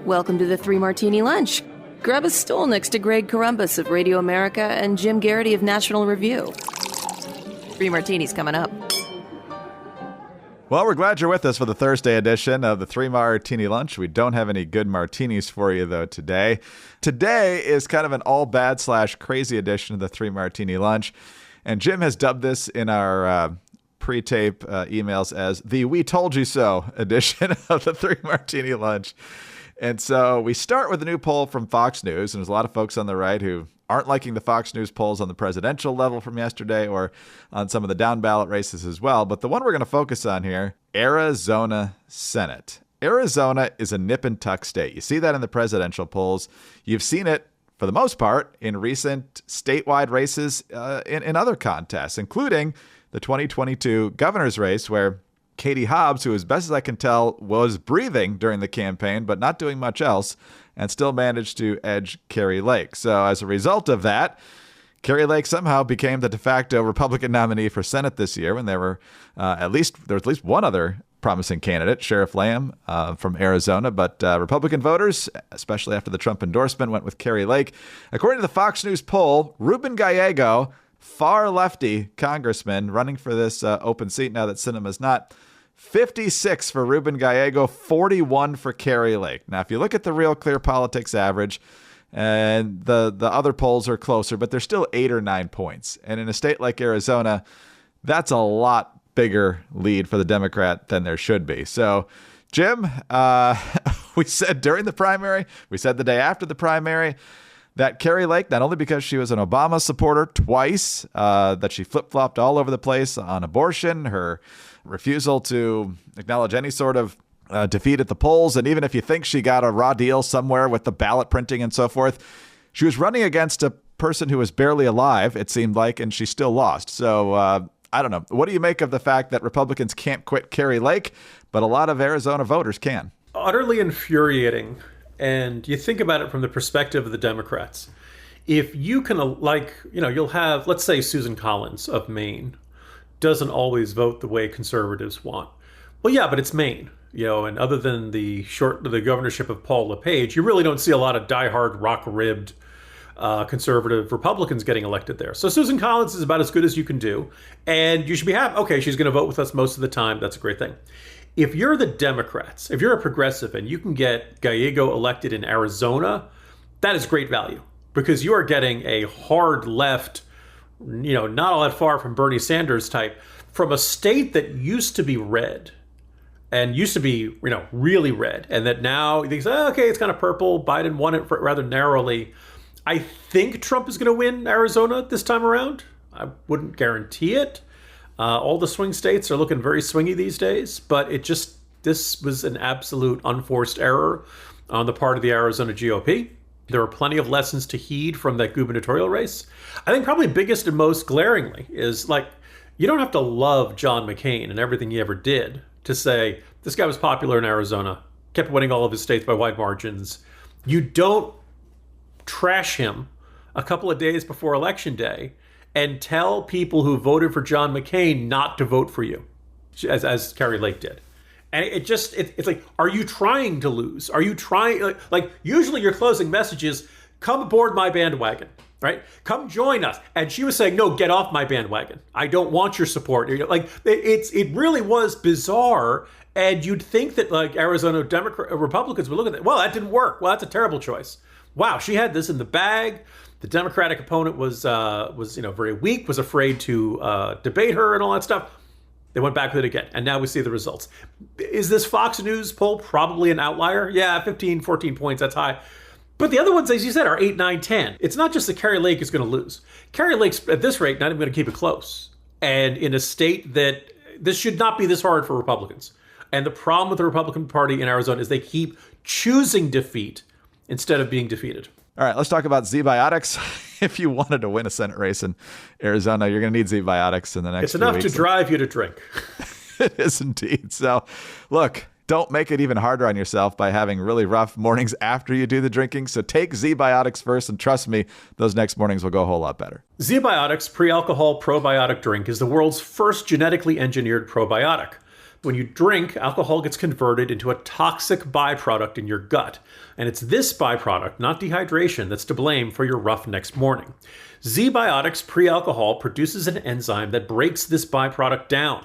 Welcome to the Three Martini Lunch. Grab a stool next to Greg Columbus of Radio America and Jim Garrity of National Review. Three Martinis coming up. Well, we're glad you're with us for the Thursday edition of the Three Martini Lunch. We don't have any good martinis for you, though, today. Today is kind of an all-bad/crazy edition of the Three Martini Lunch. And Jim has dubbed this in our pre-tape emails as the We Told You So edition of the Three Martini Lunch. And so we start with a new poll from Fox News. And there's a lot of folks on the right who aren't liking the Fox News polls on the presidential level from yesterday or on some of the down ballot races as well. But the one we're going to focus on here, Arizona Senate. Arizona is a nip and tuck state. You see that in the presidential polls. You've seen it, for the most part, in recent statewide races in other contests, including the 2022 governor's race, where Katie Hobbs, who, as best as I can tell, was breathing during the campaign, but not doing much else, and still managed to edge Kari Lake. So as a result of that, Kari Lake somehow became the de facto Republican nominee for Senate this year, when there was at least one other promising candidate, Sheriff Lamb from Arizona. But Republican voters, especially after the Trump endorsement, went with Kari Lake. According to the Fox News poll, Ruben Gallego, far lefty congressman running for this open seat now that Sinema's not, 56 for Ruben Gallego, 41 for Kari Lake. Now, if you look at the Real Clear Politics average, and the other polls are closer, but they're still 8 or 9 points. And in a state like Arizona, that's a lot bigger lead for the Democrat than there should be. So, Jim, we said during the primary, we said the day after the primary, that Kari Lake, not only because she was an Obama supporter twice, that she flip-flopped all over the place on abortion, her refusal to acknowledge any sort of defeat at the polls, and even if you think she got a raw deal somewhere with the ballot printing and so forth, she was running against a person who was barely alive, it seemed like, and she still lost. So I don't know. What do you make of the fact that Republicans can't quit Kari Lake, but a lot of Arizona voters can? Utterly infuriating. And you think about it from the perspective of the Democrats. If you can, you'll have, let's say, Susan Collins of Maine doesn't always vote the way conservatives want. Well, yeah, but it's Maine, and other than the governorship of Paul LePage, you really don't see a lot of diehard, rock-ribbed conservative Republicans getting elected there. So Susan Collins is about as good as you can do. And you should be happy. Okay, she's going to vote with us most of the time. That's a great thing. If you're the Democrats, if you're a progressive and you can get Gallego elected in Arizona, that is great value because you are getting a hard left, not all that far from Bernie Sanders type, from a state that used to be red and used to be, really red. And that now you think, okay, it's kind of purple. Biden won it rather narrowly. I think Trump is going to win Arizona this time around. I wouldn't guarantee it. All the swing states are looking very swingy these days, but this was an absolute unforced error on the part of the Arizona GOP. There are plenty of lessons to heed from that gubernatorial race. I think probably biggest and most glaringly is you don't have to love John McCain and everything he ever did to say this guy was popular in Arizona, kept winning all of his states by wide margins. You don't trash him a couple of days before Election Day and tell people who voted for John McCain not to vote for you, as Kari Lake did. And it's like, are you trying to lose? Are you trying, usually your closing message is, come aboard my bandwagon, right? Come join us. And she was saying, no, get off my bandwagon. I don't want your support. It really was bizarre. And you'd think that Arizona Republicans would look at that. Well, that didn't work. Well, that's a terrible choice. Wow, she had this in the bag. The Democratic opponent was very weak, was afraid to debate her and all that stuff. They went back with it again, and now we see the results. Is this Fox News poll probably an outlier? Yeah, 15, 14 points, that's high. But the other ones, as you said, are 8, 9, 10. It's not just that Kari Lake is going to lose. Kari Lake's, at this rate, not even going to keep it close. And in a state that this should not be this hard for Republicans. And the problem with the Republican Party in Arizona is they keep choosing defeat instead of being defeated. All right, let's talk about Z-Biotics. If you wanted to win a Senate race in Arizona, you're going to need Z-Biotics in the next few weeks. It's enough to drive you to drink. It is indeed. So, look, don't make it even harder on yourself by having really rough mornings after you do the drinking. So take Z-Biotics first, and trust me, those next mornings will go a whole lot better. Z-Biotics pre-alcohol probiotic drink is the world's first genetically engineered probiotic. When you drink, alcohol gets converted into a toxic byproduct in your gut. And it's this byproduct, not dehydration, that's to blame for your rough next morning. Z-Biotics pre-alcohol produces an enzyme that breaks this byproduct down.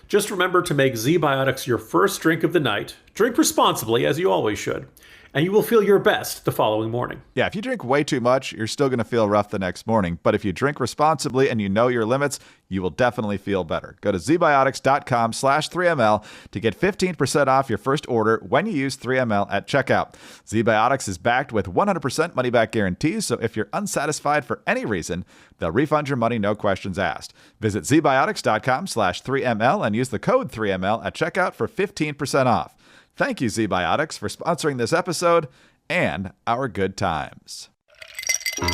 Just remember to make Z-Biotics your first drink of the night. Drink responsibly, as you always should. And you will feel your best the following morning. Yeah, if you drink way too much, you're still going to feel rough the next morning. But if you drink responsibly and you know your limits, you will definitely feel better. Go to zbiotics.com/3ml to get 15% off your first order when you use 3ml at checkout. ZBiotics is backed with 100% money-back guarantees, so if you're unsatisfied for any reason, they'll refund your money, no questions asked. Visit zbiotics.com/3ml and use the code 3ml at checkout for 15% off. Thank you, Z-Biotics, for sponsoring this episode and our good times. All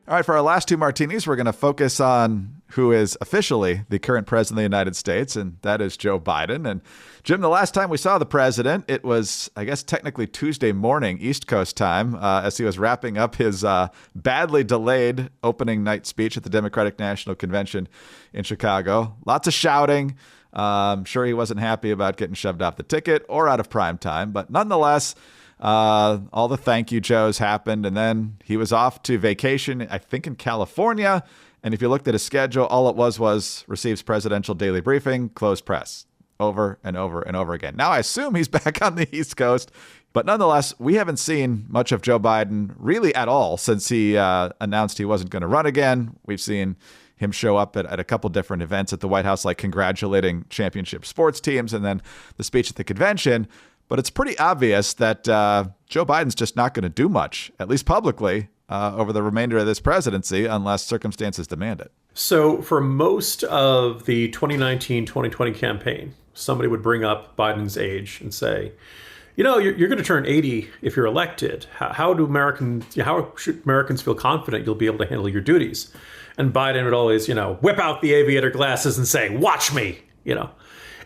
right, for our last two martinis, we're going to focus on who is officially the current president of the United States, and that is Joe Biden. And Jim, the last time we saw the president, it was, I guess, technically Tuesday morning, East Coast time, as he was wrapping up his badly delayed opening night speech at the Democratic National Convention in Chicago. Lots of shouting. I'm sure he wasn't happy about getting shoved off the ticket or out of prime time, but nonetheless, all the thank you Joes happened, and then he was off to vacation, I think in California, and if you looked at his schedule, all it was receives presidential daily briefing, closed press, over and over and over again. Now, I assume he's back on the East Coast, but nonetheless, we haven't seen much of Joe Biden really at all since he announced he wasn't going to run again. We've seen him show up at a couple different events at the White House, like congratulating championship sports teams, and then the speech at the convention. But it's pretty obvious that Joe Biden's just not going to do much, at least publicly, over the remainder of this presidency, unless circumstances demand it. So for most of the 2019-2020 campaign, somebody would bring up Biden's age and say, you know, you're going to turn 80 if you're elected. How should Americans feel confident you'll be able to handle your duties? And Biden would always, whip out the aviator glasses and say, watch me,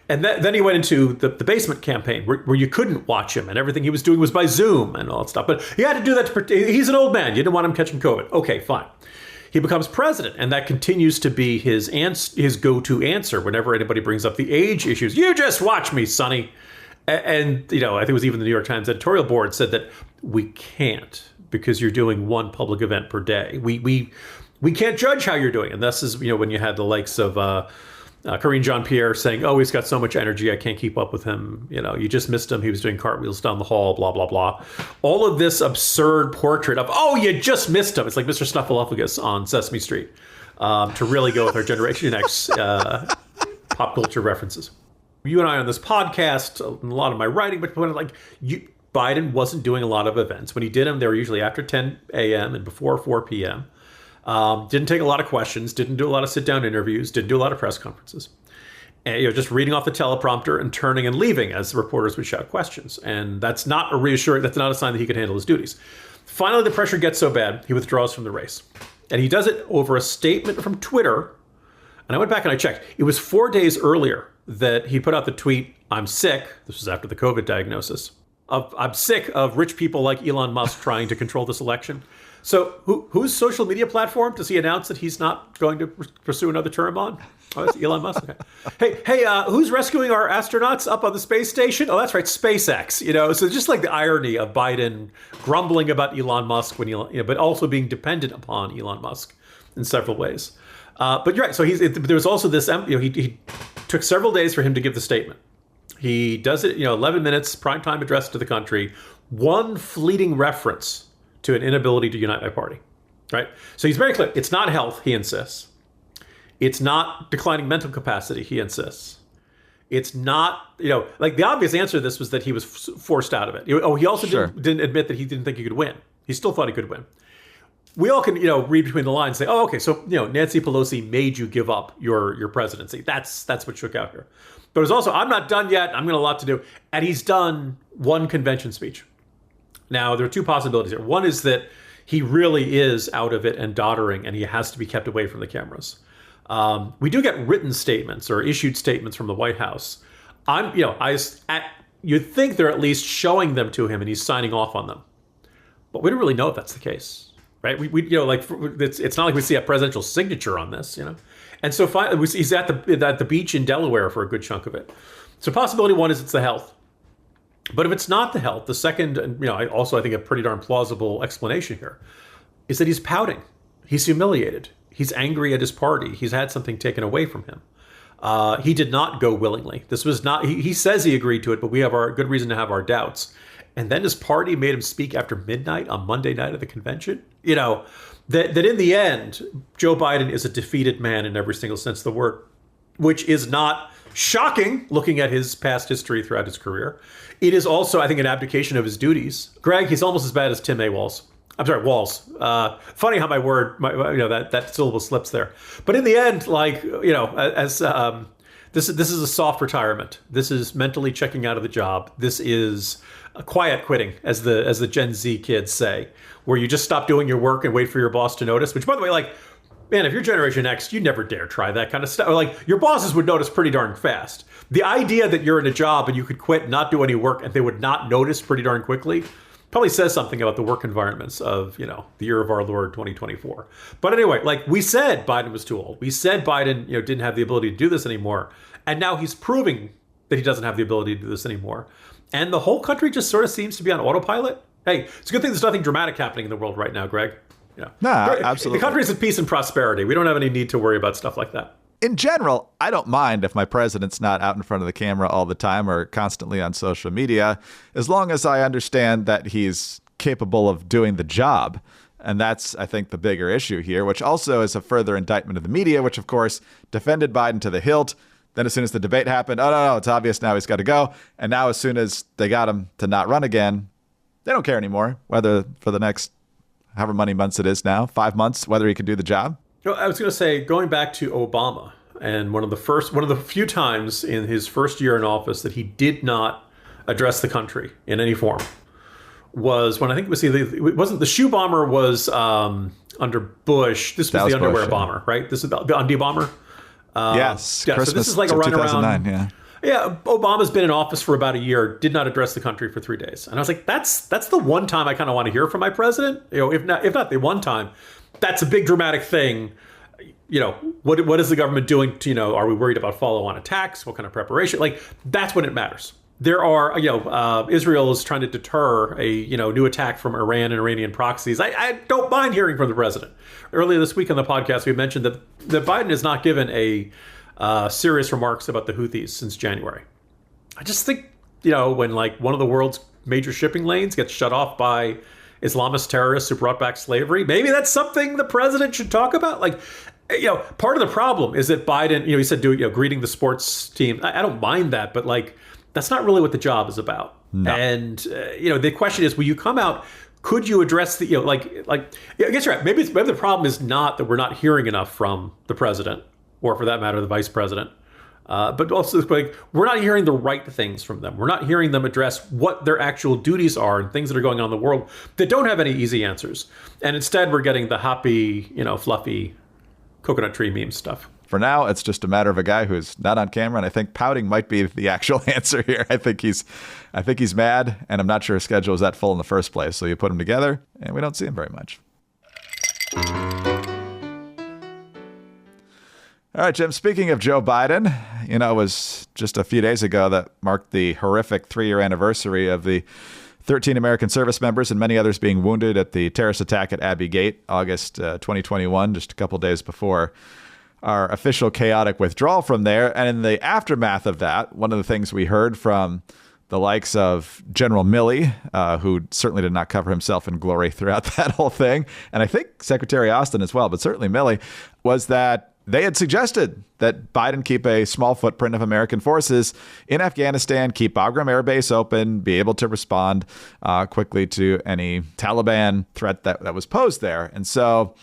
And then he went into the basement campaign where you couldn't watch him and everything he was doing was by Zoom and all that stuff. But he had to do that. He's an old man. You didn't want him catching COVID. Okay, fine. He becomes president, and that continues to be his go-to answer whenever anybody brings up the age issues. You just watch me, Sonny. And, I think it was even the New York Times editorial board said that we can't because you're doing one public event per day. We can't judge how you're doing. And this is, when you had the likes of Karine Jean-Pierre saying, oh, he's got so much energy, I can't keep up with him. You just missed him. He was doing cartwheels down the hall, blah, blah, blah. All of this absurd portrait of, oh, you just missed him. It's like Mr. Snuffleupagus on Sesame Street, to really go with our Generation X pop culture references. You and I on this podcast, a lot of my writing, but Biden wasn't doing a lot of events. When he did them, they were usually after 10 a.m. and before 4 p.m. Didn't take a lot of questions, didn't do a lot of sit-down interviews, didn't do a lot of press conferences. And, just reading off the teleprompter and turning and leaving as the reporters would shout questions. And that's not that's not a sign that he could handle his duties. Finally, the pressure gets so bad, he withdraws from the race. And he does it over a statement from Twitter. And I went back and I checked. It was 4 days earlier that he put out the tweet, I'm sick. This was after the COVID diagnosis. I'm sick of rich people like Elon Musk trying to control this election. So whose social media platform does he announce that he's not going to pursue another term on? Oh, that's Elon Musk. Okay. Hey, who's rescuing our astronauts up on the space station? Oh, that's right, SpaceX. So just like the irony of Biden grumbling about Elon Musk but also being dependent upon Elon Musk in several ways. But you're right. So there was also this. He took several days for him to give the statement. He does it. 11 minutes primetime address to the country. One fleeting reference to an inability to unite my party, right? So he's very clear. It's not health, he insists. It's not declining mental capacity, he insists. It's not, the obvious answer to this was that he was forced out of it. He also didn't admit that he didn't think he could win. He still thought he could win. We all can, read between the lines and say, oh, okay, so, Nancy Pelosi made you give up your presidency. That's what shook out here. But it was also, I'm not done yet. I'm got a lot to do. And he's done one convention speech. Now, there are two possibilities here. One is that he really is out of it and doddering, and he has to be kept away from the cameras. We do get written statements or issued statements from the White House. You'd think they're at least showing them to him, and he's signing off on them. But we don't really know if that's the case, right? It's not like we see a presidential signature on this, And so he's at the beach in Delaware for a good chunk of it. So possibility one is it's the health. But if it's not the health, the second, and I think a pretty darn plausible explanation here, is that he's pouting. He's humiliated. He's angry at his party. He's had something taken away from him. He did not go willingly. This was not, he says he agreed to it, but we have our good reason to have our doubts. And then his party made him speak after midnight on Monday night of the convention. That in the end, Joe Biden is a defeated man in every single sense of the word, which is not shocking looking at his past history throughout his career. It is also, I think, an abdication of his duties. Greg, he's almost as bad as Tim A. Walz. I'm sorry, Walls. Funny how my word, that syllable slips there. But in the end, this is a soft retirement. This is mentally checking out of the job. This is a quiet quitting, as the Gen Z kids say, where you just stop doing your work and wait for your boss to notice. Which, by the way, man, if you're Generation X, you never dare try that kind of stuff. Your bosses would notice pretty darn fast. The idea that you're in a job and you could quit, not do any work, and they would not notice pretty darn quickly probably says something about the work environments of, the year of our Lord 2024. But anyway, we said Biden was too old. We said Biden, didn't have the ability to do this anymore. And now he's proving that he doesn't have the ability to do this anymore. And the whole country just sort of seems to be on autopilot. Hey, it's a good thing there's nothing dramatic happening in the world right now, Greg. No, absolutely. The country's in peace and prosperity. We don't have any need to worry about stuff like that. In general, I don't mind if my president's not out in front of the camera all the time or constantly on social media, as long as I understand that he's capable of doing the job. And that's, I think, the bigger issue here, which also is a further indictment of the media, which, of course, defended Biden to the hilt. Then as soon as the debate happened, no, it's obvious now he's got to go. And now as soon as they got him to not run again, they don't care anymore, whether for the next however many months it is now, 5 months, whether he can do the job. I was going to say, going back to Obama, and one of the few times in his first year in office that he did not address the country in any form was when I think it wasn't the shoe bomber was under Bush. This was the underwear bomber, right? This is the undie bomber. Yes, yeah. Christmas so this is like a runaround. Yeah. Yeah, Obama's been in office for about a year, did not address the country for 3 days, and I was like, that's the one time I kind of want to hear from my president. If not the one time. That's a big dramatic thing. What is the government doing to, are we worried about follow-on attacks? What kind of preparation? That's when it matters. There are, Israel is trying to deter a, new attack from Iran and Iranian proxies. I don't mind hearing from the president. Earlier this week on the podcast, we mentioned that Biden has not given a serious remarks about the Houthis since January. I just think, when one of the world's major shipping lanes gets shut off by Islamist terrorists who brought back slavery, maybe that's something the president should talk about. Part of the problem is that Biden, he said, greeting the sports team. I don't mind that, but that's not really what the job is about. No. And, the question is, will you come out? Could you address the, I guess you're right. Maybe the problem is not that we're not hearing enough from the president, or for that matter, the vice president. But also, we're not hearing the right things from them. We're not hearing them address what their actual duties are and things that are going on in the world that don't have any easy answers. And instead, we're getting the happy, fluffy coconut tree meme stuff. For now, it's just a matter of a guy who's not on camera, and I think pouting might be the actual answer here. I think he's mad, and I'm not sure his schedule is that full in the first place. So you put them together, and we don't see him very much. All right, Jim, speaking of Joe Biden, it was just a few days ago that marked the horrific 3-year anniversary of the 13 American service members and many others being wounded at the terrorist attack at Abbey Gate, August 2021, just a couple days before our official chaotic withdrawal from there. And in the aftermath of that, one of the things we heard from the likes of General Milley, who certainly did not cover himself in glory throughout that whole thing, and I think Secretary Austin as well, but certainly Milley, was that they had suggested that Biden keep a small footprint of American forces in Afghanistan, keep Bagram Air Base open, be able to respond quickly to any Taliban threat that was posed there. And so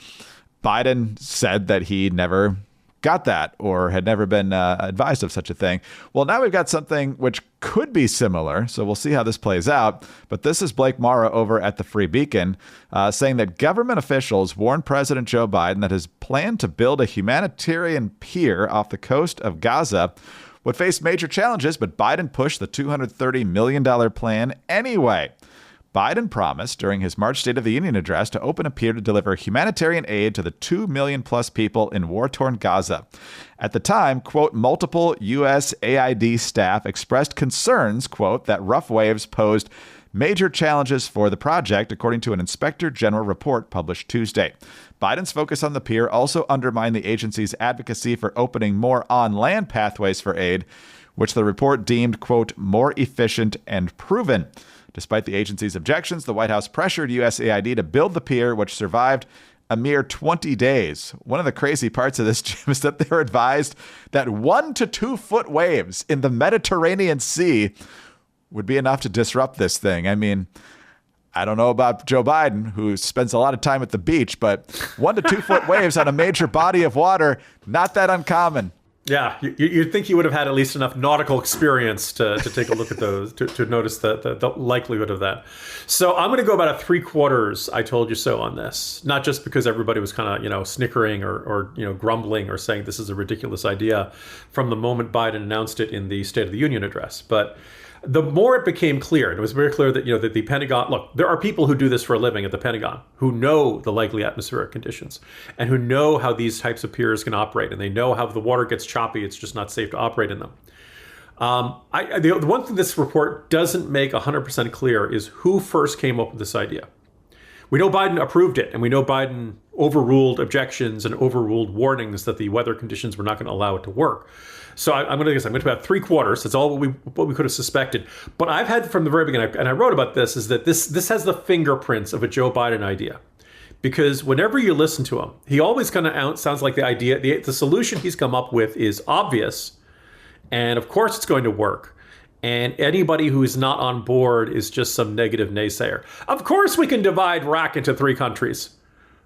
Biden said that he never got that or had never been advised of such a thing. Well, now we've got something which could be similar, so we'll see how this plays out. But this is Blake Mara over at the Free Beacon saying that government officials warned President Joe Biden that his plan to build a humanitarian pier off the coast of Gaza would face major challenges, but Biden pushed the $230 million plan anyway. Biden promised during his March State of the Union address to open a pier to deliver humanitarian aid to the 2 million plus people in war-torn Gaza. At the time, quote, multiple U.S. AID staff expressed concerns, quote, that rough waves posed major challenges for the project, according to an Inspector General report published Tuesday. Biden's focus on the pier also undermined the agency's advocacy for opening more on-land pathways for aid, which the report deemed, quote, more efficient and proven. Despite the agency's objections, the White House pressured USAID to build the pier, which survived a mere 20 days. One of the crazy parts of this, Jim, is that they were advised that 1 to 2 foot waves in the Mediterranean Sea would be enough to disrupt this thing. I mean, I don't know about Joe Biden, who spends a lot of time at the beach, but 1 to 2 foot waves on a major body of water, not that uncommon. Yeah, you'd think he would have had at least enough nautical experience to take a look at those, to notice the likelihood of that. So I'm going to go about a 3/4 I told you so on this, not just because everybody was kind of, snickering or grumbling or saying this is a ridiculous idea from the moment Biden announced it in the State of the Union address, but the more it became clear, and it was very clear that, that the Pentagon, look, there are people who do this for a living at the Pentagon who know the likely atmospheric conditions and who know how these types of piers can operate. And they know how if the water gets choppy, it's just not safe to operate in them. The one thing this report doesn't make 100% clear is who first came up with this idea. We know Biden approved it, and we know Biden overruled objections and overruled warnings that the weather conditions were not going to allow it to work. So I'm going to about 3/4. That's all what we could have suspected. But I've had from the very beginning, and I wrote about this, is that this has the fingerprints of a Joe Biden idea, because whenever you listen to him, he always kind of sounds like the idea, the solution he's come up with is obvious, and of course it's going to work. And anybody who is not on board is just some negative naysayer. Of course we can divide Iraq into 3 countries.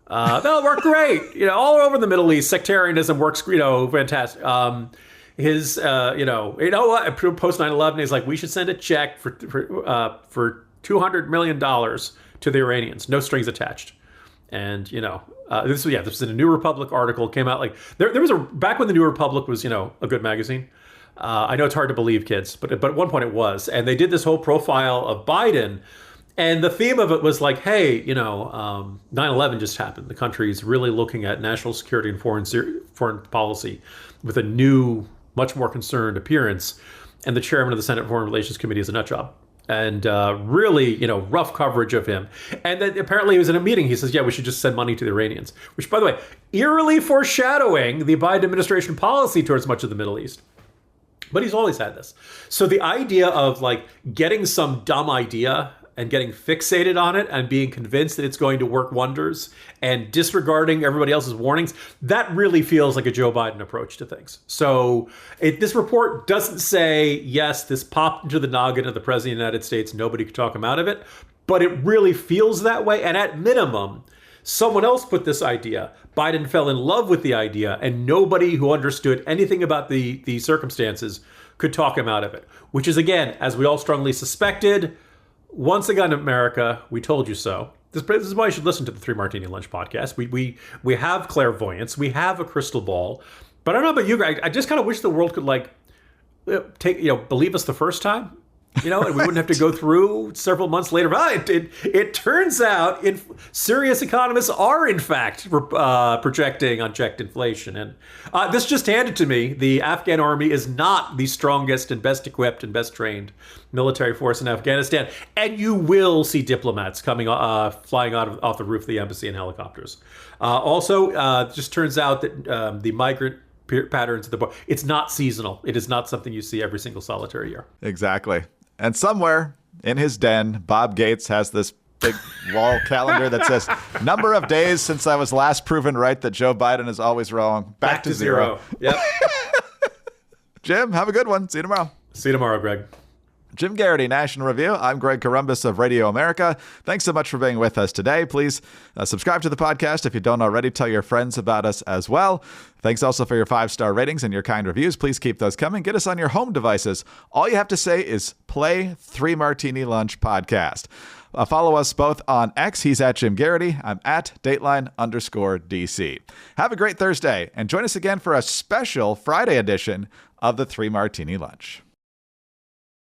They'll work great. All over the Middle East, sectarianism works, fantastic. His, what? Post 9/11, he's like, we should send a check for $200 million to the Iranians, no strings attached. And this is in a New Republic article. Came out like there was back when the New Republic was a good magazine. I know it's hard to believe, kids, but at one point it was, and they did this whole profile of Biden. And the theme of it was like, hey, 9/11 just happened. The country's really looking at national security and foreign policy with a new, much more concerned appearance. And the chairman of the Senate Foreign Relations Committee is a nut job. And really, rough coverage of him. And then apparently he was in a meeting. He says, yeah, we should just send money to the Iranians, which, by the way, eerily foreshadowing the Biden administration policy towards much of the Middle East. But he's always had this. So the idea of like getting some dumb idea and getting fixated on it and being convinced that it's going to work wonders and disregarding everybody else's warnings, that really feels like a Joe Biden approach to things. So this report doesn't say, yes, this popped into the noggin of the president of the United States, nobody could talk him out of it, but it really feels that way. And at minimum, someone else put this idea. Biden fell in love with the idea, and nobody who understood anything about the circumstances could talk him out of it, which is, again, as we all strongly suspected, once again, America, we told you so. This is why you should listen to the 3 Martini Lunch podcast. We have clairvoyance. We have a crystal ball. But I don't know about you guys. I just kind of wish the world could believe us the first time. And we wouldn't have to go through several months later. Well, it turns out serious economists are, in fact, projecting unchecked inflation. And this just handed to me. The Afghan army is not the strongest and best equipped and best trained military force in Afghanistan. And you will see diplomats coming flying off the roof of the embassy in helicopters. Also, just turns out that the migrant patterns of the book, it's not seasonal. It is not something you see every single solitary year. Exactly. And somewhere in his den, Bob Gates has this big wall calendar that says, number of days since I was last proven right that Joe Biden is always wrong. Back to zero. Yep. Jim, have a good one. See you tomorrow. See you tomorrow, Greg. Jim Garrity, National Review. I'm Greg Corombos of Radio America. Thanks so much for being with us today. Please subscribe to the podcast if you don't already. Tell your friends about us as well. Thanks also for your 5-star ratings and your kind reviews. Please keep those coming. Get us on your home devices. All you have to say is play 3 Martini Lunch podcast. Follow us both on X. He's at Jim Garrity. I'm at Dateline_DC. Have a great Thursday and join us again for a special Friday edition of the 3 Martini Lunch.